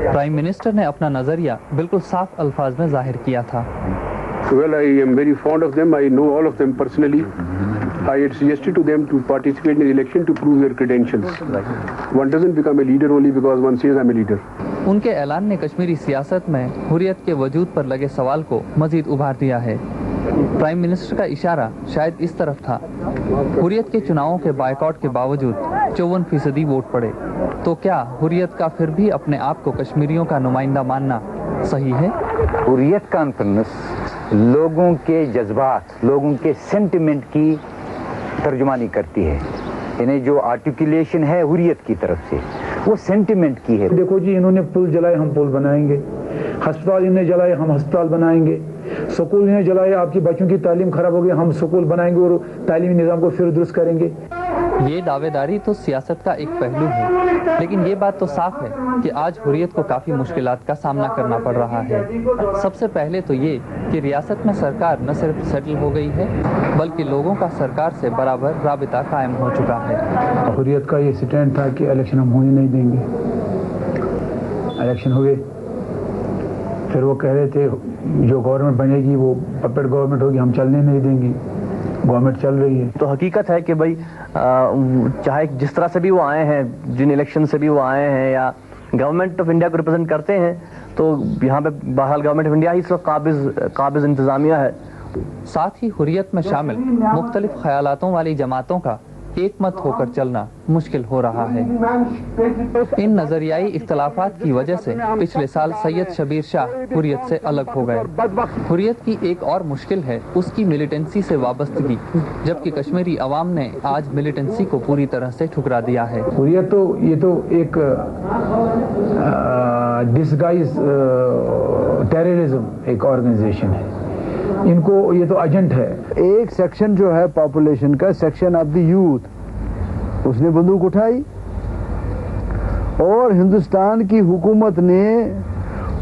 Prime minister ने अपना नजरिया बिल्कुल साफ अल्फाज में जाहिर किया था। Well, I am very fond of them. I know all of them personally. I had suggested to them to participate in the election to prove their credentials. One doesn't become a leader only because one says I'm a leader. उनके ऐलान ने कश्मीरी सियासत में हुर्रियत के वजूद पर लगे सवाल को मजीद उभार दिया है। प्राइम मिनिस्टर का इशारा शायद इस तरफ था, हुर्रियत के चुनावों के बायकॉट के बावजूद 54% वोट पड़े, तो क्या हुर्रियत का फिर भी अपने आप को कश्मीरियों का नुमाइंदा मानना सही है? हुर्रियत कॉन्फ्रेंस लोगों के जज्बात, लोगों के सेंटिमेंट की तर्जुमानी करती है। इन्हें जो आर्टिकुलेशन है हुर्रियत की तरफ से वो सेंटिमेंट की है। देखो जी, इन्होंने पुल जलाए, हम पुल बनाएंगे, अस्पताल इन्हें जलाए, हम अस्पताल बनाएंगे, स्कूल इन्हें जलाए, आपकी बच्चों की तालीम खराब हो गई, हम स्कूल बनाएंगे और तालीमी निज़ाम को फिर दुरुस्त करेंगे। ये दावेदारी तो सियासत का एक पहलू है, लेकिन ये बात तो साफ है कि आज हुर्रियत को काफ़ी मुश्किलात का सामना करना पड़ रहा है। सबसे पहले तो ये कि रियासत में सरकार न सिर्फ सेटल हो गई है, बल्कि लोगों का सरकार से बराबर राबिता कायम हो चुका है। हुर्रियत का ये स्टैंड था कि इलेक्शन हम होने नहीं देंगे। इलेक्शन हुए, फिर वो कह रहे थे जो गवर्नमेंट बनेगी वो पपेट गवर्नमेंट होगी, हम चलने नहीं देंगे। गवर्नमेंट चल रही है। तो हकीकत है कि भाई चाहे जिस तरह से भी वो आए हैं, जिन इलेक्शन से भी वो आए हैं या गवर्नमेंट ऑफ इंडिया को रिप्रेजेंट करते हैं, तो यहाँ पे बहरहाल गवर्नमेंट ऑफ इंडिया ही इस वक्त काबिज इंतजामिया है। साथ ही हुर्रियत में शामिल मुख्तलिफ ख्यालातों वाली जमातों का एक मत होकर चलना मुश्किल हो रहा है। इन नजरियाई इख्तलाफात की वजह से पिछले साल सैयद शबीर शाह हुर्रियत से अलग हो गए। हुर्रियत की एक और मुश्किल है उसकी मिलिटेंसी से वाबस्तगी, जबकि कश्मीरी अवाम ने आज मिलिटेंसी को पूरी तरह से ठुकरा दिया है। हुर्रियत तो ये तो एक डिसगाइज टेररिज्म एक ऑर्गेनाइजेशन है, इनको ये तो एजेंट है। एक सेक्शन जो है पॉपुलेशन का, सेक्शन ऑफ द यूथ, उसने बंदूक उठाई और हिंदुस्तान की हुकूमत ने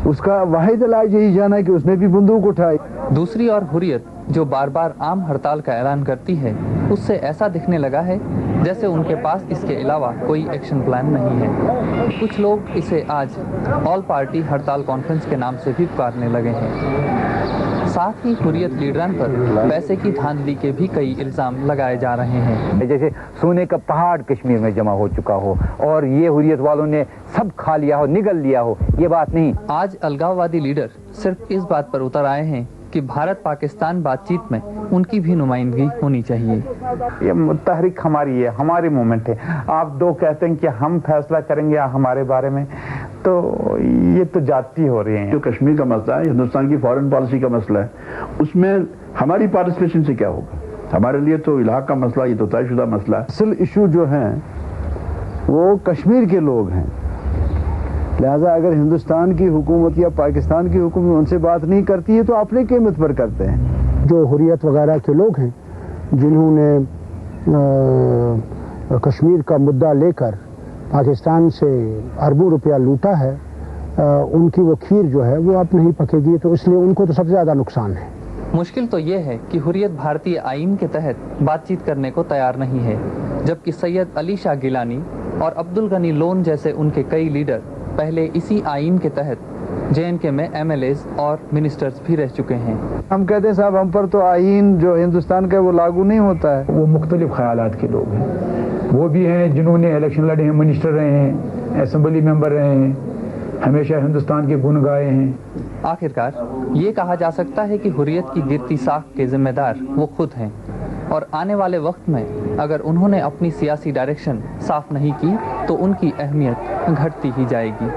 उसका वाहिद इलाज यही जाना कि उसने भी बंदूक उठाई। दूसरी ओर हुर्रियत जो बार बार आम हड़ताल का ऐलान करती है, उससे ऐसा दिखने लगा है जैसे उनके पास इसके अलावा कोई एक्शन प्लान नहीं है। कुछ लोग इसे आज ऑल पार्टी हड़ताल कॉन्फ्रेंस के नाम से भी पुकारने लगे हैं। साथ ही हुर्रियत लीडरान पर पैसे की धांधली के भी कई इल्जाम लगाए जा रहे हैं। जैसे सोने का पहाड़ कश्मीर में जमा हो चुका हो और ये हुर्रियत वालों ने सब खा लिया हो, निगल लिया हो, ये बात नहीं। आज अलगाववादी लीडर सिर्फ इस बात पर उतर आए हैं कि भारत पाकिस्तान बातचीत में उनकी भी नुमाइंदगी होनी चाहिए। ये तहरीक हमारी है, हमारी मूवमेंट है। आप दो कहते हैं कि हम फैसला करेंगे हमारे बारे में, तो ये तो जाती हो रही है। जो कश्मीर का मसला है, हिंदुस्तान की फॉरेन पॉलिसी का मसला है, उसमें हमारी पार्टिसिपेशन से क्या होगा? हमारे लिए तो इलाक़ का मसला, ये तो तयशुदा मसला है। असल इशू जो है वो कश्मीर के लोग हैं, लिहाजा अगर हिंदुस्तान की हुकूमत या पाकिस्तान की हुकूमत उनसे बात नहीं करती है तो अपनी कीमत पर करते हैं। जो हुर्रियत वगैरह के लोग हैं जिन्होंने कश्मीर का मुद्दा लेकर पाकिस्तान से अरबों रुपया लूटा है, उनकी वो खीर जो है वो अब नहीं पकेगी, तो इसलिए उनको तो सबसे ज़्यादा नुकसान है। मुश्किल तो ये है कि हुर्रियत भारतीय आईन के तहत बातचीत करने को तैयार नहीं है, जबकि सैयद अली शाह गिलानी और अब्दुल गनी लोन जैसे उनके कई लीडर पहले इसी आईन के तहत JNK में MLAs और मिनिस्टर्स भी रह चुके हैं। हम कहते हैं साहब हम पर तो आईन जो हिंदुस्तान का वो लागू नहीं होता है। वो मुख्तलिफ ख्यालात के लोग हैं, वो भी हैं जिन्होंने इलेक्शन लड़े हैं, मिनिस्टर रहे हैं, असेंबली मेंबर रहे हैं, हमेशा हिंदुस्तान के गुण गाए हैं। आखिरकार ये कहा जा सकता है कि हुर्रियत की गिरती साख के जिम्मेदार वो खुद हैं, और आने वाले वक्त में अगर उन्होंने अपनी सियासी डायरेक्शन साफ नहीं की तो उनकी अहमियत घटती ही जाएगी।